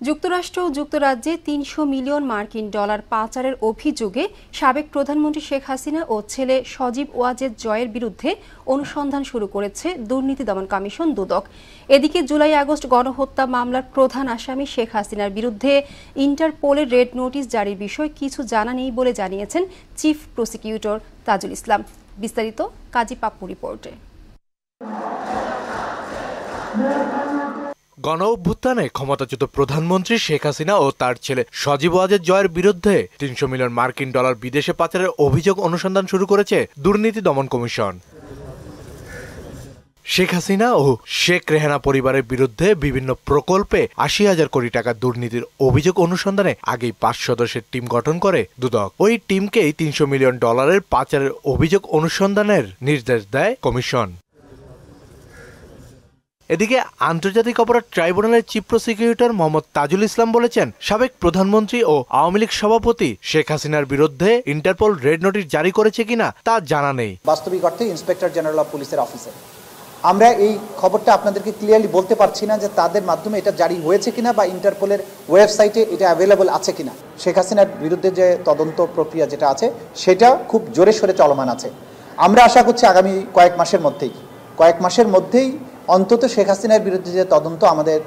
যুক্তরাষ্ট্র ও যুক্তরাজ্যে ৩০০ মিলিয়ন মার্কিন ডলার পাচারের অভিযোগে সাবেক প্রধানমন্ত্রী শেখ হাসিনা ও ছেলে সজীব ওয়াজেদ জয়ের বিরুদ্ধে অনুসন্ধান শুরু করেছে দুর্নীতি দমন কমিশন দুদক। এদিকে জুলাই-আগস্ট গণহত্যা মামলার প্রধান আসামি শেখ হাসিনার বিরুদ্ধে ইন্টারপোলের রেড নোটিশ জারির বিষয়ে কিছু জানা নেই বলে জানিয়েছেন চিফ প্রসিকিউটর তাজুল ইসলাম। বিস্তারিত কাজী পাপ্পু রিপোর্টে। গণ অভ্যুত্থানে ক্ষমতাচ্যুত প্রধানমন্ত্রী শেখ হাসিনা ও তার ছেলে সজীব ওয়াজেদ জয়ের বিরুদ্ধে ৩০০ মিলিয়ন মার্কিন ডলার বিদেশে পাচারের অভিযোগ অনুসন্ধান শুরু করেছে দুর্নীতি দমন কমিশন। শেখ হাসিনা ও শেখ রেহানা পরিবারের বিরুদ্ধে বিভিন্ন প্রকল্পে ৮০,০০০ কোটি টাকা দুর্নীতির অভিযোগ অনুসন্ধানে আগেই ৫ সদস্যের টিম গঠন করে দুদক। ওই টিমকেই ৩০০ মিলিয়ন ডলারের পাচারের অভিযোগ অনুসন্ধানের নির্দেশ দেয় কমিশন। এদিকে আন্তর্জাতিক অপরাধ ট্রাইব্যুনালের চিফ প্রসিকিউটর মোহাম্মদ তাজুল ইসলাম বলেছেন, সাবেক প্রধানমন্ত্রী ও আওয়ামী লীগ সভাপতি শেখ হাসিনার বিরুদ্ধে ইন্টারপোল রেড নোটিশ জারি করেছে কিনা তা জানা নেই। বাস্তবিক অর্থে ইন্সপেক্টর জেনারেল অফ পুলিশের অফিসে আমরা এই খবরটা আপনাদেরকে ক্লিয়ারলি বলতে পারছি না যে তাদের মাধ্যমে এটা জারি হয়েছে কিনা বা ইন্টারপোলের ওয়েবসাইটে এটা অ্যাভেলেবল আছে কিনা। শেখ হাসিনার বিরুদ্ধে যে তদন্ত প্রক্রিয়া যেটা আছে সেটা খুব জোরে সোরে চলমান আছে। আমরা আশা করছি আগামী কয়েক মাসের মধ্যেই অন্তত শেখ হাসিনার বিরুদ্ধে যে তদন্ত আমাদের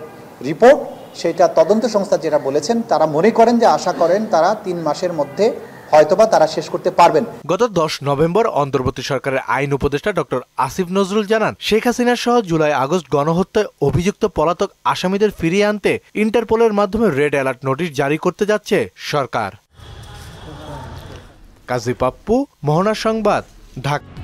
রিপোর্ট সেটা তদন্ত সংস্থা যেটা বলেছেন তারা মনে করেন যে আশা করেন তারা ৩ মাসের মধ্যে হয়তোবা তারা শেষ করতে পারবেন। গত ১০ নভেম্বর অন্তর্বর্তী সরকারের আইন উপদেষ্টা ডক্টর আসিফ নজরুল জানান, শেখ হাসিনা সহ জুলাই-আগস্ট গণহত্যায় অভিযুক্ত পলাতক আসামিদের ফিরিয়ে আনতে ইন্টারপোলের মাধ্যমে রেড অ্যালার্ট নোটিশ জারি করতে যাচ্ছে সরকার। কাজী পাপ্পু, মোহনা সংবাদ, ঢাকা।